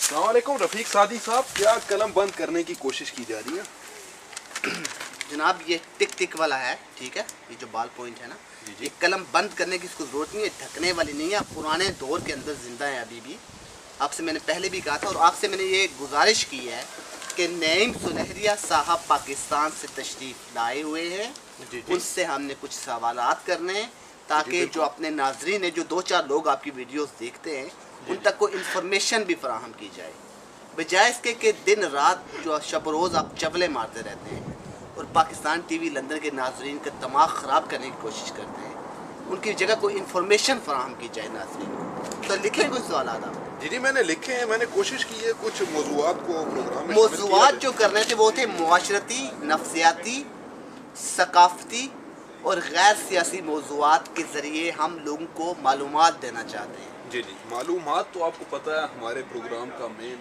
السلام علیکم رفیق سعدی صاحب، کیا قلم بند کرنے کی کوشش کی جا رہی ہے؟ جناب یہ ٹک ٹک والا ہے، ٹھیک ہے، یہ جو بال پوائنٹ ہے نا، یہ قلم بند کرنے کی اس کو ضرورت نہیں ہے، ڈھکنے والی نہیں ہے، آپ پرانے دور کے اندر زندہ ہیں ابھی بھی۔ آپ سے میں نے پہلے بھی کہا تھا اور آپ سے میں نے یہ گزارش کی ہے کہ نعیم سنہریہ صاحب پاکستان سے تشریف لائے ہوئے ہیں، ان سے ہم نے کچھ سوالات کرنے ہیں تاکہ جو اپنے ناظرین ہیں، جو 2-4 لوگ آپ کی ویڈیوز دیکھتے ہیں، ان تک کوئی انفارمیشن بھی فراہم کی جائے، بجائے اس کے کہ دن رات جو شب و روز آپ چولے مارتے رہتے ہیں اور پاکستان ٹی وی لندن کے ناظرین کا دماغ خراب کرنے کی کوشش کرتے ہیں۔ ان کی جگہ کوئی انفارمیشن فراہم کی جائے ناظرین کو۔ تو لکھیں کوئی سوالات آپ۔ جی میں نے لکھے ہیں، میں نے کوشش کی ہے کچھ موضوعات کو پروگرام میں موضوعات جو کرنے تھے وہ تھے معاشرتی، نفسیاتی، ثقافتی اور غیر سیاسی موضوعات کے ذریعے ہم لوگوں کو معلومات دینا چاہتے ہیں۔ جی معلومات تو آپ کو پتہ ہے ہمارے پروگرام کا مین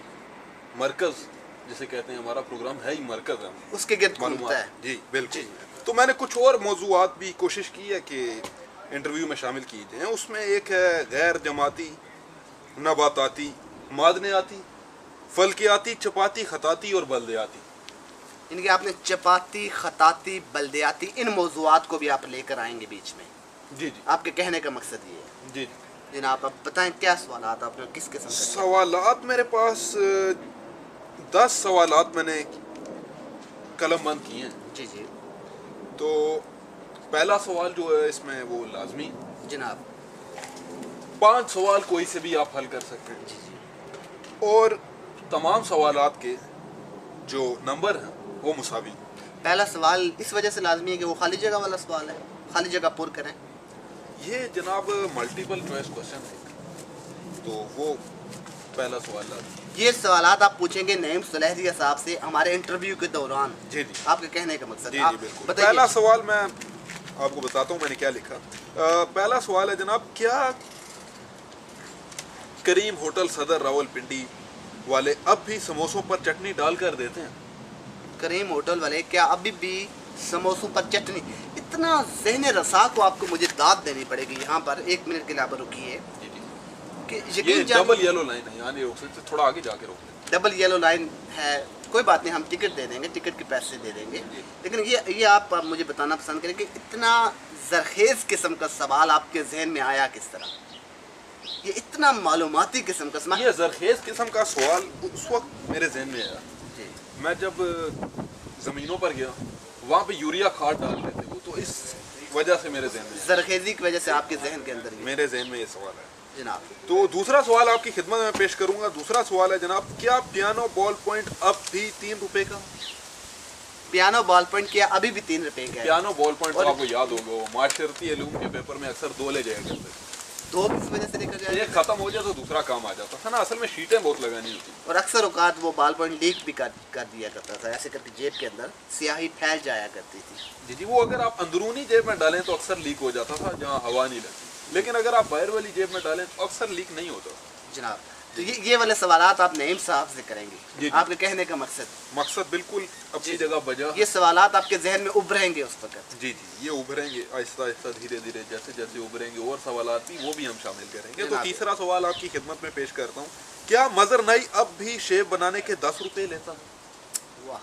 مرکز جسے کہتے ہیں، ہمارا پروگرام ہے ہی مرکز ہے، اس کے گرد گھومتا ہے۔ جی بالکل۔ تو میں نے کچھ اور موضوعات بھی کوشش کی ہے کہ انٹرویو میں شامل کی جائیں۔ اس میں ایک ہے غیر جماعتی، نباتاتی، معدنیاتی، فلکیاتی، چپاتی، خطاطی اور بلدیاتی۔ ان کے آپ نے چپاتی، خطاطی، بلدیاتی، ان موضوعات کو بھی آپ لے کر آئیں گے بیچ میں۔ جی آپ کے کہنے کا مقصد یہ ہے۔ جی جناب آپ بتائیں کیا سوالات آپ نے کس قسم کے؟ سوالات میرے پاس 10 سوالات میں نے قلم بند کیے ہیں۔ جی تو پہلا سوال جو ہے اس میں وہ لازمی، جناب 5 سوال کوئی سے بھی آپ حل کر سکتے ہیں، اور تمام سوالات کے جو نمبر ہیں وہ مساوی۔ پہلا سوال اس وجہ سے لازمی ہے کہ وہ خالی جگہ والا سوال ہے، خالی جگہ پر کریں۔ یہ جناب ملٹیپل چوائس کوشچن ہے، تو وہ پہلا سوال لازمی۔ یہ سوالات آپ پوچھیں گے نعیم سنہریہ صاحب سے ہمارے انٹرویو کے دوران۔ جی آپ کے کہنے کا مقصد جی بالکل۔ بتائیے۔ پہلا سوال میں آپ کو بتاتا ہوں میں نے کیا لکھا۔ پہلا سوال ہے جناب، کیا کریم ہوٹل صدر راولپنڈی والے اب بھی سموسوں پر چٹنی ڈال کر دیتے ہیں؟ کریم ہوٹل والے کیا ابھی بھی سموسوں پر چٹنی؟ اتنا ذہن رسا کو آپ کو مجھے داد دینی پڑے گی یہاں پر، 1 منٹ کے لیے آپ رکیے کہ یہ ڈبل یلو لائن ہے، یعنی تھوڑا آگے جا کے روک لیں۔ ڈبل یلو لائن ہے، کوئی بات نہیں، ہم ٹکٹ دے دیں گے، ٹکٹ کے پیسے دے دیں گے، لیکن یہ آپ مجھے بتانا پسند کریں کہ اتنا زرخیز قسم کا سوال آپ کے ذہن میں آیا کس طرح؟ یہ اتنا معلوماتی قسم کا سوال؟ یہ زرخیز قسم کا سوال اس وقت میرے ذہن میں آیا، میں جب زمینوں پر گیا وہاں پہ یوریا کھاد ڈالتے تھے وہ، تو اس وجہ سے میرے ذہن میں زرخیزی کی وجہ سے آپ کے ذہن کے اندر میرے ذہن میں یہ سوال ہے جناب۔ تو دوسرا سوال آپ کی خدمت میں پیش کروں گا۔ دوسرا سوال ہے جناب، کیا پیانو بال پوائنٹ اب بھی 3 روپے کا؟ پیانو بال پوائنٹ کیا ابھی بھی 3 روپے کا ہے؟ پیانو بال پوائنٹ آپ کو یاد ہوگا، معاشرتی علوم کے پیپر میں اکثر 2 لے جایا کرتے تھے۔ 2 کس وجہ سے لے کر جائے؟ ایک ختم ہو جائے تو دوسرا کام آ جاتا تھا نا، اصل میں شیٹیں بہت لگانی ہوتی، اور اکثر اوقات وہ بال پوائنٹ لیک بھی کر دیا کرتا تھا، ایسے کر کے جیب کے اندر سیاہی پھیل جایا کرتی تھی۔ جی وہ اگر آپ اندرونی جیب میں ڈالیں تو اکثر لیک ہو جاتا تھا جہاں ہوا نہیں لگتی، لیکن اگر آپ باہر والی جیب میں ڈالیں تو اکثر لیک نہیں ہوتا جناب۔ تو یہ والے سوالات آپ نعیم صاحب سے کریں گے، آپ کے کہنے کا مقصد بالکل اپنی جگہ بجا۔ یہ سوالات آپ کے ذہن میں ابھریں گے اس وقت؟ جی یہ ابھریں گے آہستہ آہستہ، دھیرے دھیرے، جیسے جیسے ابھریں گے اور سوالات بھی وہ بھی ہم شامل کریں گے۔ تو تیسرا سوال آپ کی خدمت میں پیش کرتا ہوں، کیا مظہر نئی اب بھی شیپ بنانے کے 10 روپے لیتا ہے؟ واہ،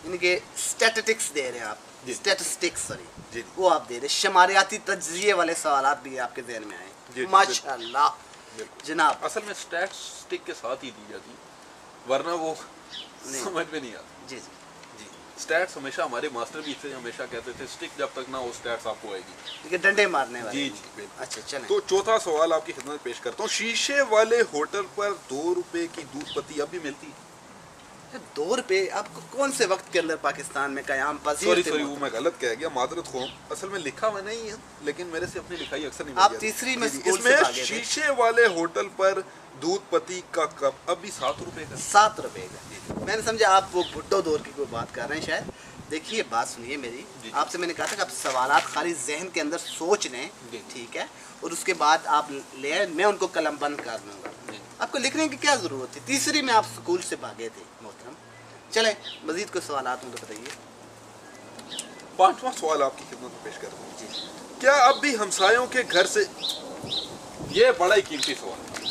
ان کے اسٹیٹسٹکس دے رہے ہیں آپ، اسٹیٹسٹکس سوری، وہ آپ دے رہے ہیں، شماریاتی تجزیے والے سوالات بھی آپ کے ذہن میں آئے، ماشاء اللہ جناب۔ اصل میں اسٹیٹسٹک کے ساتھ ہی دی جاتی، ورنہ وہ سمجھ میں نہیں آتی۔ جی اسٹیٹس ہمیشہ ہمارے ماسٹر بھی سے ہمیشہ کہتے تھے اسٹک جب تک نہ ہو اسٹیٹس آپ کو آئے گی، ڈنڈے مارنے والے۔ جی اچھا چلیں۔ تو چوتھا سوال آپ کی خدمت میں پیش کرتا ہوں، شیشے والے ہوٹل پر 2 روپے کی دودھ پتی اب بھی ملتی ہے؟ 2 روپے آپ کو کون سے وقت کے اندر پاکستان میں قیام پذیر تھے؟ سوری وہ میں غلط کہہ گیا، معذرت خواہ، اصل میں لکھا ہوا نہیں ہے لیکن میرے سے اپنی لکھائی اکثر نہیں آپ تیسری میں اس میں شیشے والے ہوٹل پر دودھ پتی کا کپ اب بھی 7 روپے کا۔ 7 روپے کا؟ میں نے سمجھا آپ وہ بھٹو دور کی کوئی بات کر رہے ہیں شاید۔ دیکھیے بات سنیے میری، آپ سے میں نے کہا تھا کہ آپ سوالات خالی ذہن کے اندر سوچ لیں، ٹھیک ہے، اور اس کے بعد آپ لے آئیں، میں ان کو قلم بند کر دوں گا۔ آپ کو لکھنے کی کیا ضرورت تھی؟ تیسری میں آپ اسکول سے بھاگے تھے محترم۔ چلیں مزید کوئی سوالات ہوں تو بتائیے۔ 5واں سوال آپ کی خدمت میں پیش کرتا ہوں، کیا اب بھی ہمسایوں کے گھر سے، یہ بڑا ہی قیمتی سوال ہے،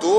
2